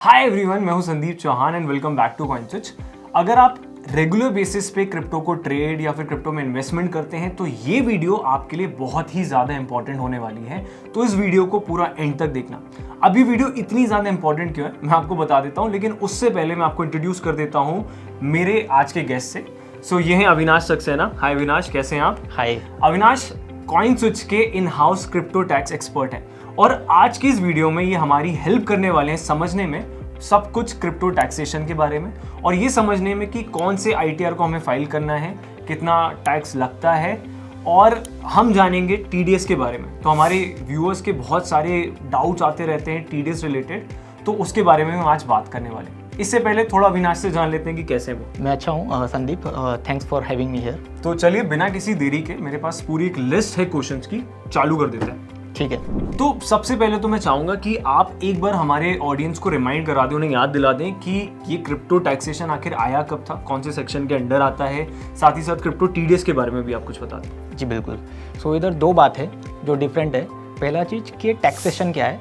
हाय everyone, मैं हूं Sandeep Chauhan and welcome back to CoinSwitch. अगर आप रेगुलर बेसिस पे क्रिप्टो को ट्रेड या फिर क्रिप्टो में इन्वेस्टमेंट करते हैं तो ये वीडियो आपके लिए बहुत ही ज़्यादा इंपॉर्टेंट होने वाली है। तो इस वीडियो को पूरा एंड तक देखना। अब ये वीडियो इतनी ज़्यादा इंपॉर्टेंट क्यों है मैं आपको बता देता हूँ, लेकिन उससे पहले मैं आपको इंट्रोड्यूस कर देता हूँ मेरे आज के गेस्ट से। ये हैं अविनाश सक्सेना। हाय अविनाश, कैसे हैं आप? हाय। अविनाश कॉइनस्विच के in house crypto tax expert हैं और आज की इस वीडियो में ये हमारी हेल्प करने वाले हैं समझने में सब कुछ क्रिप्टो टैक्सेशन के बारे में और ये समझने में कि कौन से आईटीआर को हमें फाइल करना है, कितना टैक्स लगता है और हम जानेंगे टीडीएस के बारे में। तो हमारे व्यूअर्स के बहुत सारे डाउट्स आते रहते हैं टीडीएस रिलेटेड, तो उसके बारे में हम आज बात करने वाले हैं। इससे पहले थोड़ा अविनाश से जान लेते हैं कि कैसे वो। मैं अच्छा हूँ Sandeep, thanks for having me here. तो चलिए बिना किसी देरी के, मेरे पास पूरी एक लिस्ट है क्वेश्चंस की, चालू कर देते हैं। ठीक है। तो सबसे पहले तो मैं चाहूंगा कि आप एक बार हमारे ऑडियंस को रिमाइंड करा दें, उन्हें याद दिला दें कि ये क्रिप्टो टैक्सेशन आखिर आया कब था, कौन से सेक्शन के अंडर आता है, साथ ही साथ क्रिप्टो टीडीएस के बारे में भी आप कुछ बता दें। जी बिल्कुल। सो इधर दो बात है जो डिफरेंट है। पहला चीज़ कि टैक्सेशन क्या है।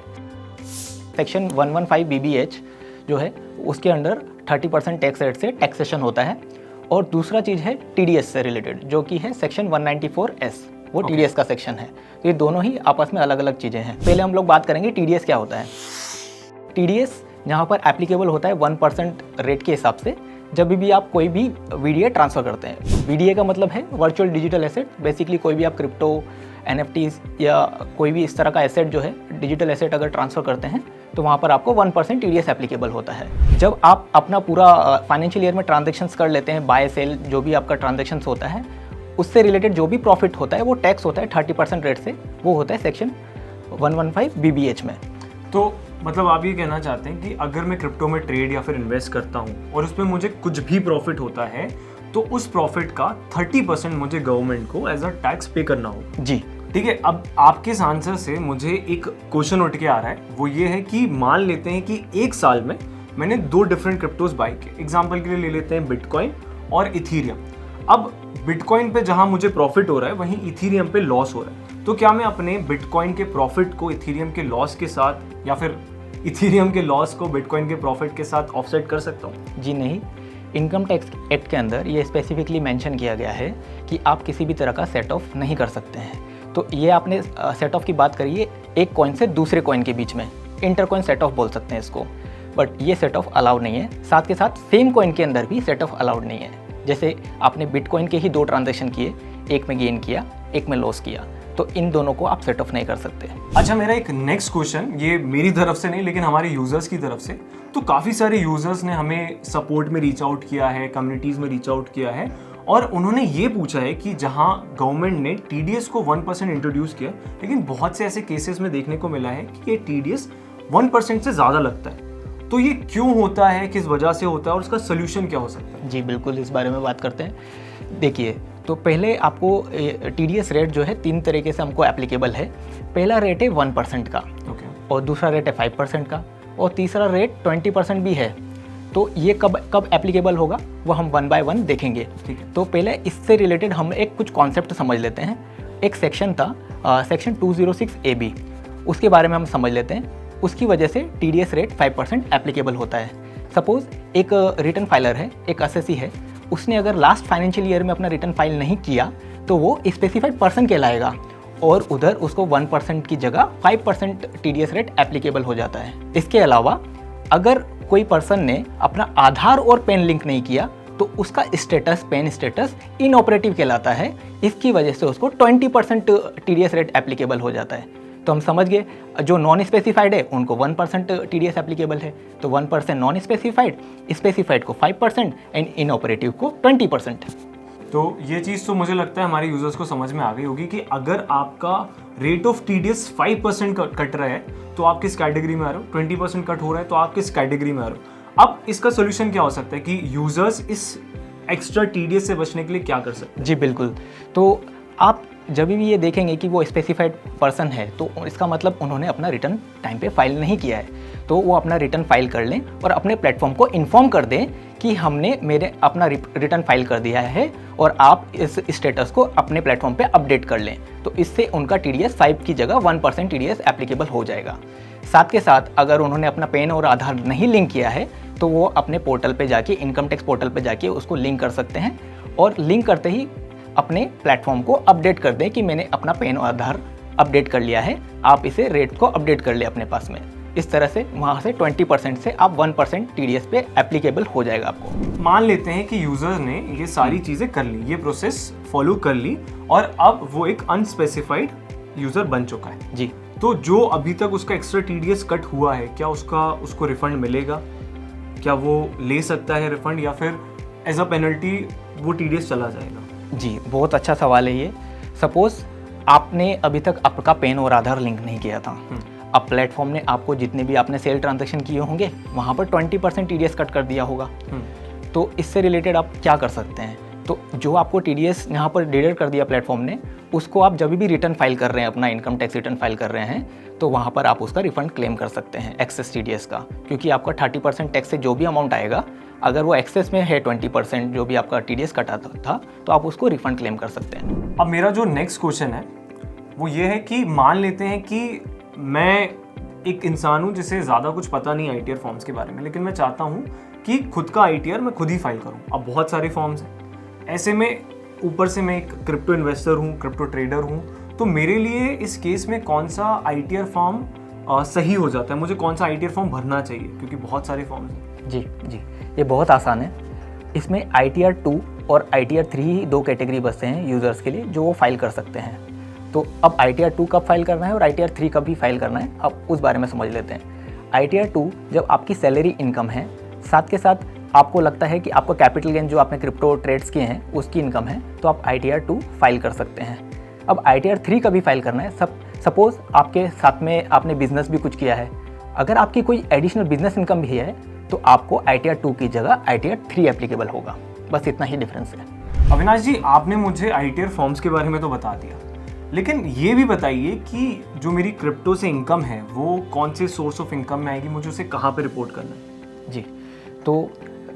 सेक्शन 115 BBH जो है उसके अंडर 30% टैक्स रेट से टैक्सेशन होता है, और दूसरा चीज़ है टीडीएस से रिलेटेड जो कि है सेक्शन 194S, वो टीडीएस का सेक्शन है। तो ये दोनों ही आपस में अलग अलग चीज़ें हैं। पहले हम लोग बात करेंगे टीडीएस क्या होता है। टीडीएस यहाँ पर एप्लीकेबल होता है 1% रेट के हिसाब से जब भी आप कोई भी वीडीए ट्रांसफ़र करते हैं। वीडीए का मतलब है वर्चुअल डिजिटल एसेट। बेसिकली कोई भी आप क्रिप्टो, एनएफटीज या कोई भी इस तरह का एसेट जो है डिजिटल एसेट अगर ट्रांसफ़र करते हैं तो वहाँ पर आपको 1% टीडीएस एप्लीकेबल होता है। जब आप अपना पूरा फाइनेंशियल ईयर में ट्रांजेक्शंस कर लेते हैं, बाय सेल जो भी आपका ट्रांजेक्शन्स होता है, उससे रिलेटेड जो भी प्रॉफिट होता है वो टैक्स होता है 30% रेट से, वो होता है सेक्शन 115 BBH में। तो मतलब आप ये कहना चाहते हैं कि अगर मैं क्रिप्टो में ट्रेड या फिर इन्वेस्ट करता हूँ और उसमें मुझे कुछ भी प्रॉफिट होता है तो उस प्रॉफिट का 30% मुझे गवर्नमेंट को एज अ टैक्स पे करना होगा। जी ठीक है। अब आपके इस आंसर से मुझे एक क्वेश्चन उठ के आ रहा है, वो ये है कि मान लेते हैं कि एक साल में मैंने 2 डिफरेंट क्रिप्टोज बाय किए। एग्जाम्पल के लिए ले लेते हैं बिटकॉइन और इथीरियम। अब बिटकॉइन पे जहां मुझे प्रॉफिट हो रहा है वहीं इथीरियम पे लॉस हो रहा है, तो क्या मैं अपने बिटकॉइन के प्रॉफिट को इथीरियम के लॉस के साथ या फिर इथीरियम के लॉस को बिटकॉइन के प्रॉफिट के साथ ऑफसेट कर सकता हूँ? जी नहीं। इनकम टैक्स एक्ट के अंदर ये स्पेसिफिकली मेंशन किया गया है कि आप किसी भी तरह का सेट ऑफ नहीं कर सकते हैं। तो ये आपने सेट ऑफ की बात करी है एक कॉइन से दूसरे कॉइन के बीच में, इंटर कॉइन सेट ऑफ बोल सकते हैं इसको, बट ये सेट ऑफ अलाउड नहीं है। साथ के साथ सेम कॉइन के अंदर भी सेट ऑफ अलाउड नहीं है। जैसे आपने बिटकॉइन के ही 2 ट्रांजेक्शन किए, एक में गेन किया, एक में लॉस किया, तो इन दोनों को आप सेट ऑफ नहीं कर सकते। अच्छा, मेरा एक नेक्स्ट क्वेश्चन, ये मेरी तरफ से नहीं लेकिन हमारे यूजर्स की तरफ से। तो काफ़ी सारे यूजर्स ने हमें सपोर्ट में रीच आउट किया है, कम्युनिटीज़ में रीच आउट किया है और उन्होंने ये पूछा है कि जहां गवर्नमेंट ने टीडीएस को 1% इंट्रोड्यूस किया, लेकिन बहुत से ऐसे केसेस में देखने को मिला है कि ये टीडीएस 1% से ज़्यादा लगता है। तो ये क्यों होता है, किस वजह से होता है और उसका सोल्यूशन क्या हो सकता है? जी बिल्कुल, इस बारे में बात करते हैं। देखिए, तो पहले आपको टीडीएस रेट जो है 3 तरीके से हमको एप्लीकेबल है। पहला रेट है 1% का, और दूसरा रेट है 5% का, और तीसरा रेट 20% भी है। तो ये कब एप्लीकेबल होगा वो हम 1 by 1 देखेंगे। ठीक है। तो पहले इससे रिलेटेड हम एक कुछ कॉन्सेप्ट समझ लेते हैं। एक सेक्शन था सेक्शन 206 AB, उसके बारे में हम समझ लेते हैं। उसकी वजह से टीडीएस रेट 5% एप्लीकेबल होता है। सपोज एक रिटर्न फाइलर है, एक असेसी है, उसने अगर लास्ट फाइनेंशियल ईयर में अपना रिटर्न फाइल नहीं किया तो वो स्पेसिफाइड पर्सन कहलाएगा और उधर उसको 1% की जगह 5% टीडीएस रेट एप्लीकेबल हो जाता है। इसके अलावा अगर कोई पर्सन ने अपना आधार और पैन लिंक नहीं किया तो उसका स्टेटस, पैन स्टेटस इनऑपरेटिव कहलाता है। इसकी वजह से उसको 20% टीडीएस रेट एप्लीकेबल हो जाता है। तो हम समझ गए, जो नॉन स्पेसिफाइड है उनको 1% टीडीएस एप्लीकेबल है, तो 1% नॉन स्पेसिफाइड, स्पेसिफाइड को 5% एंड इनऑपरेटिव को 20%। तो ये चीज़ तो मुझे लगता है हमारे यूजर्स को समझ में आ गई होगी कि अगर आपका रेट ऑफ टीडीएस 5% कट रहा है तो आप किस कैटेगरी में आ रहे हो, 20% कट हो रहा है तो आप किस कैटेगरी में आ रहे हो। अब इसका सोल्यूशन क्या हो सकता है कि यूजर्स इस एक्स्ट्रा टीडीएस से बचने के लिए क्या कर सकते हैं? जी बिल्कुल। तो आप जब भी ये देखेंगे कि वो स्पेसिफाइड पर्सन है तो इसका मतलब उन्होंने अपना रिटर्न टाइम पे फाइल नहीं किया है, तो वो अपना रिटर्न फाइल कर लें और अपने प्लेटफॉर्म को इन्फॉर्म कर दें कि हमने अपना रिटर्न फाइल कर दिया है और आप इस स्टेटस को अपने प्लेटफॉर्म पे अपडेट कर लें। तो इससे उनका टीडीएस 5 की जगह 1% टीडीएस एप्लीकेबल हो जाएगा। साथ के साथ अगर उन्होंने अपना पैन और आधार नहीं लिंक किया है तो वो अपने पोर्टल पे जाके, इनकम टैक्स पोर्टल पे जाके उसको लिंक कर सकते हैं और लिंक करते ही अपने प्लेटफॉर्म को अपडेट कर दें कि मैंने अपना पैन और आधार अपडेट कर लिया है, आप इसे रेट को अपडेट कर ले अपने पास में। इस तरह से वहाँ से 20% से आप 1% TDS पे एप्लीकेबल हो जाएगा आपको। मान लेते हैं कि यूजर ने ये सारी चीजें कर ली, ये प्रोसेस फॉलो कर ली और अब वो एक अनस्पेसिफाइड यूजर बन चुका है जी। तो जो अभी तक उसका एक्स्ट्रा TDS कट हुआ है, क्या उसको रिफंड मिलेगा? क्या वो ले सकता है रिफंड या फिर एज अ पेनल्टी वो TDS चला जाएगा? जी, बहुत अच्छा सवाल है ये। सपोज आपने अभी तक आपका पैन और आधार लिंक नहीं किया था, अब प्लेटफॉर्म ने आपको जितने भी आपने सेल ट्रांजैक्शन किए होंगे वहाँ पर 20% TDS कट कर दिया होगा। तो इससे रिलेटेड आप क्या कर सकते हैं? तो जो आपको TDS यहाँ पर डिडक्ट कर दिया प्लेटफॉर्म ने, उसको आप जब भी रिटर्न फाइल कर रहे हैं, अपना इनकम टैक्स रिटर्न फाइल कर रहे हैं, तो वहाँ पर आप उसका रिफंड क्लेम कर सकते हैं एक्सेस TDS का, क्योंकि आपका 30% टैक्स से जो भी अमाउंट आएगा, अगर वो एक्सेस में है 20% जो भी आपका TDS कटा था तो आप उसको रिफंड क्लेम कर सकते हैं। अब मेरा जो नेक्स्ट क्वेश्चन है वो ये है कि मान लेते हैं कि मैं एक इंसान हूँ जिसे ज़्यादा कुछ पता नहीं ITR फॉर्म्स के बारे में, लेकिन मैं चाहता हूँ कि खुद का ITR मैं खुद ही फाइल करूँ। अब बहुत सारे फॉर्म्स हैं, ऐसे में ऊपर से मैं एक क्रिप्टो इन्वेस्टर हूँ, क्रिप्टो ट्रेडर हूँ, तो मेरे लिए इस केस में कौन सा ITR फॉर्म सही हो जाता है? मुझे कौन सा ITR फॉर्म भरना चाहिए? क्योंकि बहुत सारे फॉर्म्स हैं। जी, ये बहुत आसान है। इसमें ITR 2 और ITR 3 ही 2 कैटेगरी बचते हैं यूज़र्स के लिए जो वो फाइल कर सकते हैं। तो अब ITR 2 कब फाइल करना है और ITR 3 कब भी फाइल करना है, अब उस बारे में समझ लेते हैं। ITR 2 जब आपकी सैलरी इनकम है, साथ के साथ आपको लगता है कि आपका कैपिटल गेन जो आपने क्रिप्टो ट्रेड्स किए हैं उसकी इनकम है, तो आप ITR 2 फाइल कर सकते हैं। अब ITR 3 कभी फाइल करना है, सपोज आपके साथ में आपने बिजनेस भी कुछ किया है, अगर आपकी कोई एडिशनल बिजनेस इनकम भी है तो आपको ITR 2 की जगह ITR 3 एप्लीकेबल होगा। बस इतना ही डिफरेंस है। अविनाश जी, आपने मुझे ITR फॉर्म्स के बारे में तो बता दिया, लेकिन ये भी बताइए कि जो मेरी क्रिप्टो से इनकम है वो कौन से सोर्स ऑफ इनकम में आएगी, मुझे उसे कहाँ पे रिपोर्ट करना है? जी, तो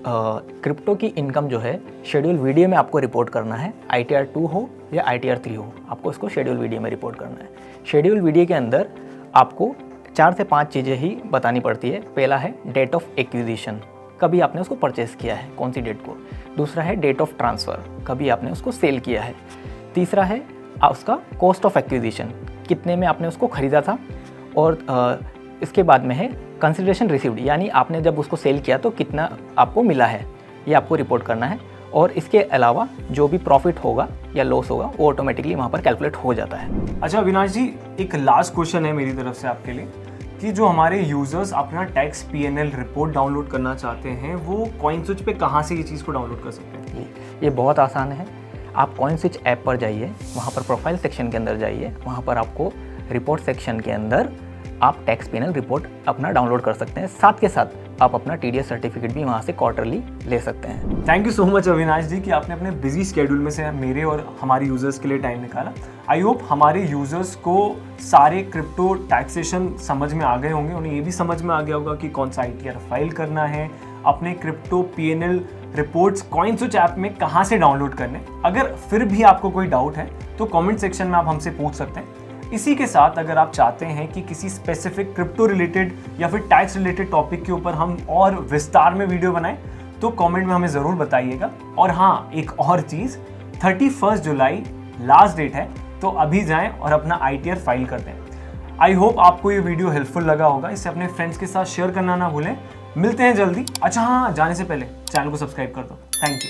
क्रिप्टो की इनकम जो है शेड्यूल वीडियो में आपको रिपोर्ट करना है, ITR 2 हो या ITR 3 हो, आपको इसको शेड्यूल वीडियो में रिपोर्ट करना है। शेड्यूल वीडियो के अंदर आपको 4 से 5 चीज़ें ही बतानी पड़ती है। पहला है डेट ऑफ एक्विजिशन, कभी आपने उसको परचेस किया है, कौन सी डेट को। दूसरा है डेट ऑफ ट्रांसफ़र, कभी आपने उसको सेल किया है। तीसरा है उसका कॉस्ट ऑफ एक्विजिशन, कितने में आपने उसको ख़रीदा था। और इसके बाद में है कंसिडरेशन रिसीव्ड, यानी आपने जब उसको सेल किया तो कितना आपको मिला है, ये आपको रिपोर्ट करना है। और इसके अलावा जो भी प्रॉफिट होगा या लॉस होगा वो ऑटोमेटिकली वहाँ पर कैलकुलेट हो जाता है। अच्छा अविनाश जी, एक लास्ट क्वेश्चन है मेरी तरफ से आपके लिए कि जो हमारे यूजर्स अपना टैक्स PNL रिपोर्ट डाउनलोड करना चाहते हैं वो कॉइनस्विच पे कहाँ से ये चीज़ को डाउनलोड कर सकते हैं? ये बहुत आसान है। आप कॉइनस्विच ऐप पर जाइए, वहाँ पर प्रोफाइल सेक्शन के अंदर जाइए, वहाँ पर आपको रिपोर्ट सेक्शन के अंदर आप टैक्स PNL रिपोर्ट अपना डाउनलोड कर सकते हैं। साथ के साथ आप अपना TDS सर्टिफिकेट भी वहाँ से क्वार्टरली ले सकते हैं। Thank you so much Avinash ji कि आपने अपने बिजी स्केड्यूल में से मेरे और हमारे यूजर्स के लिए टाइम निकाला। आई होप हमारे यूजर्स को सारे क्रिप्टो टैक्सेशन समझ में आ गए होंगे, उन्हें ये भी समझ में आ गया होगा कि कौन सा ITR फाइल करना है, अपने crypto PNL reports CoinSwitch app में कहाँ से डाउनलोड करने। अगर फिर भी आपको कोई डाउट है तो कमेंट सेक्शन में आप हमसे पूछ सकते हैं। इसी के साथ अगर आप चाहते हैं कि किसी स्पेसिफिक क्रिप्टो रिलेटेड या फिर टैक्स रिलेटेड टॉपिक के ऊपर हम और विस्तार में वीडियो बनाएं तो कमेंट में हमें ज़रूर बताइएगा। और हाँ, एक और चीज़, 31 जुलाई लास्ट डेट है, तो अभी जाएं और अपना ITR फाइल कर दें। आई होप आपको ये वीडियो हेल्पफुल लगा होगा, इसे अपने फ्रेंड्स के साथ शेयर करना ना भूलें। मिलते हैं जल्दी। अच्छा हाँ, जाने से पहले चैनल को सब्सक्राइब कर दो। Thank you.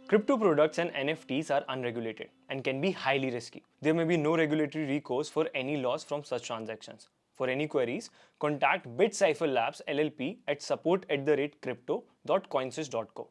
Crypto products and NFTs are unregulated and can be highly risky. There may be no regulatory recourse for any loss from such transactions. For any queries, contact BitCypher Labs LLP at support@crypto.coinsys.co.